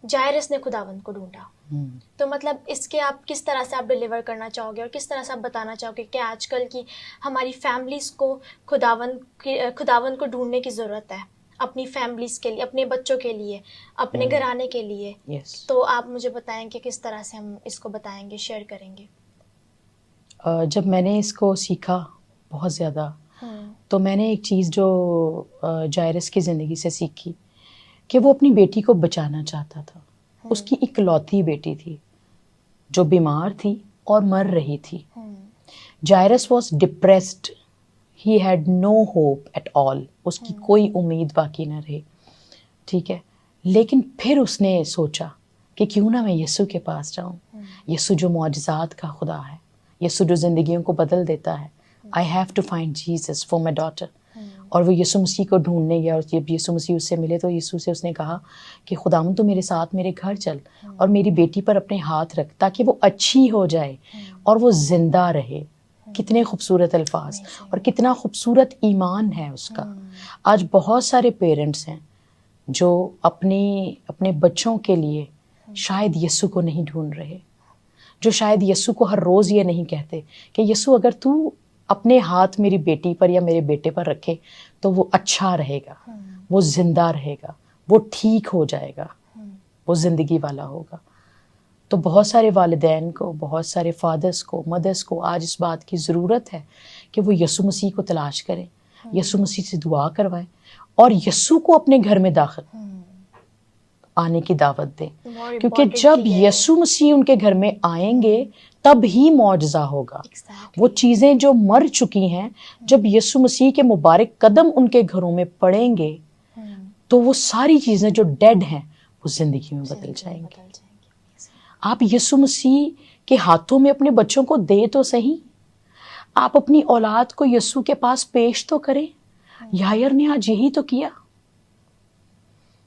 Gyrus نے خداوند کو ڈھونڈا. تو مطلب اس کے آپ کس طرح سے آپ ڈیلیور کرنا چاہو گے اور کس طرح سے آپ بتانا چاہو گے کہ آج کل کی ہماری فیملیز کو خداوند کو ڈھونڈنے کی ضرورت ہے، اپنی فیملیز کے لیے، اپنے بچوں کے لیے، اپنے گھرانے کے لیے. تو آپ مجھے بتائیں کہ کس طرح سے ہم اس کو بتائیں گے، شیئر کریں گے. جب میں نے اس کو سیکھا بہت زیادہ، تو میں نے ایک چیز جو جائرس کی زندگی سے سیکھی کہ وہ اپنی بیٹی کو بچانا چاہتا تھا. اس کی اکلوتی بیٹی تھی جو بیمار تھی اور مر رہی تھی. Jairus was depressed, he had no hope at all, اس کی کوئی امید باقی نہ رہی. ٹھیک ہے، لیکن پھر اس نے سوچا کہ کیوں نہ میں یسوع کے پاس جاؤں. یسوع جو معجزات کا خدا ہے، یسوع جو زندگیوں کو بدل دیتا ہے. I have to find Jesus for my daughter. اور وہ یسوع مسیح کو ڈھونڈنے گیا، اور جب یسوع مسیح اس سے ملے تو یسوع سے اس نے کہا کہ خداوند تو میرے ساتھ میرے گھر چل اور میری بیٹی پر اپنے ہاتھ رکھ تاکہ وہ اچھی ہو جائے اور وہ زندہ رہے. کتنے خوبصورت الفاظ اور کتنا خوبصورت ایمان ہے اس کا. آج بہت سارے پیرنٹس ہیں جو اپنے بچوں کے لیے شاید یسوع کو نہیں ڈھونڈ رہے، جو شاید یسوع کو ہر روز یہ نہیں کہتے کہ یسوع اگر تو اپنے ہاتھ میری بیٹی پر یا میرے بیٹے پر رکھے تو وہ اچھا رہے گا، وہ زندہ رہے گا، وہ ٹھیک ہو جائے گا، وہ زندگی والا ہوگا. تو بہت سارے والدین کو، بہت سارے فادرز کو، مدرز کو آج اس بات کی ضرورت ہے کہ وہ یسوع مسیح کو تلاش کریں، یسوع مسیح سے دعا کروائیں اور یسوع کو اپنے گھر میں داخل آنے کی دعوت دیں. کیونکہ جب یسوع مسیح ان کے گھر میں آئیں گے تب ہی معجزہ ہوگا. وہ چیزیں جو مر چکی ہیں، جب یسوع مسیح کے مبارک قدم ان کے گھروں میں پڑیں گے تو وہ ساری چیزیں جو ڈیڈ ہیں وہ زندگی میں بدل جائیں گی. آپ یسوع مسیح کے ہاتھوں میں اپنے بچوں کو دے تو صحیح، آپ اپنی اولاد کو یسوع کے پاس پیش تو کریں. یائر نے آج یہی تو کیا.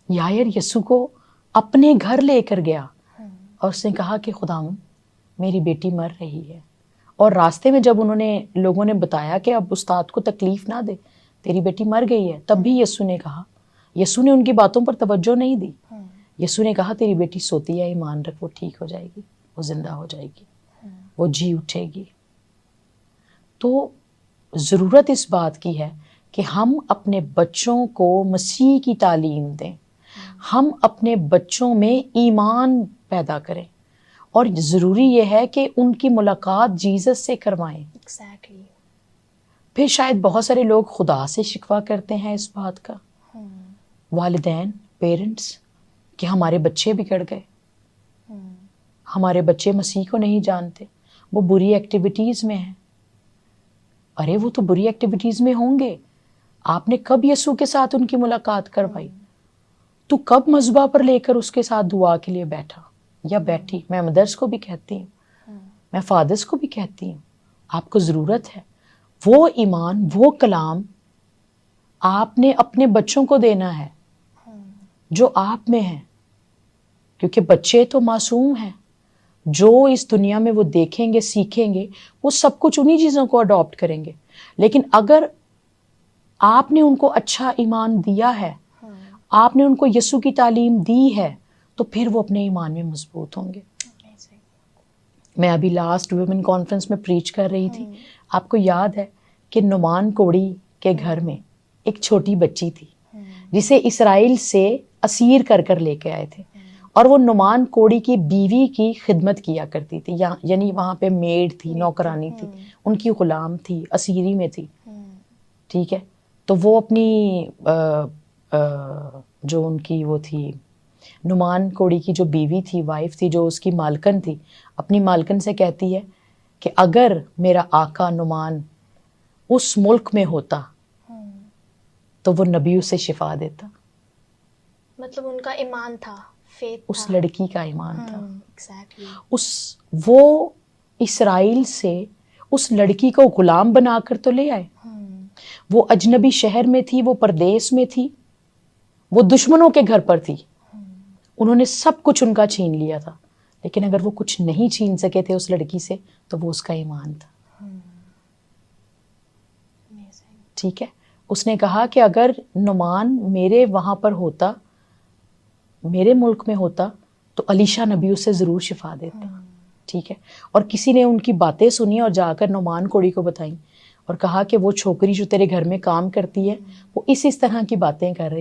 یائر یسوع کو اپنے گھر لے کر گیا اور اس نے کہا کہ خداوند میری بیٹی مر رہی ہے. اور راستے میں جب لوگوں نے بتایا کہ اب استاد کو تکلیف نہ دے، تیری بیٹی مر گئی ہے، تب بھی یسوع نے کہا، یسوع نے ان کی باتوں پر توجہ نہیں دی. یسوع نے کہا تیری بیٹی سوتی ہے، ایمان رکھ، وہ ٹھیک ہو جائے گی، وہ زندہ ہو جائے گی، وہ جی اٹھے گی. تو ضرورت اس بات کی ہے کہ ہم اپنے بچوں کو مسیح کی تعلیم دیں، ہم اپنے بچوں میں ایمان پیدا کریں، اور ضروری یہ ہے کہ ان کی ملاقات جیزس سے کروائیں. پھر شاید بہت سارے لوگ خدا سے شکوہ کرتے ہیں اس بات کا، والدین، پیرنٹس، کہ ہمارے بچے بگڑ گئے، ہمارے بچے مسیح کو نہیں جانتے، وہ بری ایکٹیویٹیز میں ہیں. ارے وہ تو بری ایکٹیویٹیز میں ہوں گے، آپ نے کب یسوع کے ساتھ ان کی ملاقات کروائی؟ تو کب مذبح پر لے کر اس کے ساتھ دعا کے لیے بیٹھا یا بیٹھی؟ میں مدرس کو بھی کہتی ہوں، میں فادرس کو بھی کہتی ہوں، آپ کو ضرورت ہے وہ ایمان، وہ کلام آپ نے اپنے بچوں کو دینا ہے جو آپ میں ہے. کیونکہ بچے تو معصوم ہیں، جو اس دنیا میں وہ دیکھیں گے، سیکھیں گے، وہ سب کچھ انہی چیزوں کو اڈاپٹ کریں گے. لیکن اگر آپ نے ان کو اچھا ایمان دیا ہے، آپ نے ان کو یسوع کی تعلیم دی ہے، تو پھر وہ اپنے ایمان میں مضبوط ہوں گے. میں ابھی لاسٹ ویمن کانفرنس میں پریچ کر رہی تھی. آپ کو یاد ہے کہ نعمان کوڑی کے گھر میں ایک چھوٹی بچی تھی جسے اسرائیل سے اسیر کر کر لے کے آئے تھے، اور وہ نعمان کوڑی کی بیوی کی خدمت کیا کرتی تھی، یعنی وہاں پہ میڈ تھی، نوکرانی تھی، ان کی غلام تھی، اسیری میں تھی. ٹھیک ہے، تو وہ اپنی جو ان کی وہ تھی نعمان کوڑی کی جو بیوی تھی، وائف تھی، جو اس کی مالکن تھی، اپنی مالکن سے کہتی ہے کہ اگر میرا آقا نعمان اس ملک میں ہوتا تو وہ نبی اسے شفا دیتا. مطلب ان کا ایمان تھا، فیتھ تھا، اس لڑکی کا ایمان تھا. وہ اسرائیل سے اس لڑکی کو غلام بنا کر تو لے آئے، وہ اجنبی شہر میں تھی، وہ پردیس میں تھی، وہ دشمنوں کے گھر پر تھی، انہوں نے سب کچھ ان کا چھین لیا تھا، لیکن اگر وہ کچھ نہیں چھین سکے تھے اس لڑکی سے تو وہ اس کا ایمان تھا. ٹھیک ہے، اس نے کہا کہ اگر نعمان میرے وہاں پر ہوتا میرے ملک میں ہوتا تو علیشہ نبی اسے ضرور شفا دیتا. ٹھیک ہے. اور کسی نے ان کی باتیں سنی اور جا کر نعمان کوڑی کو بتائیں اور کہا کہ وہ چھوکری جو تیرے گھر میں کام کرتی ہے وہ اس طرح کی باتیں کر رہی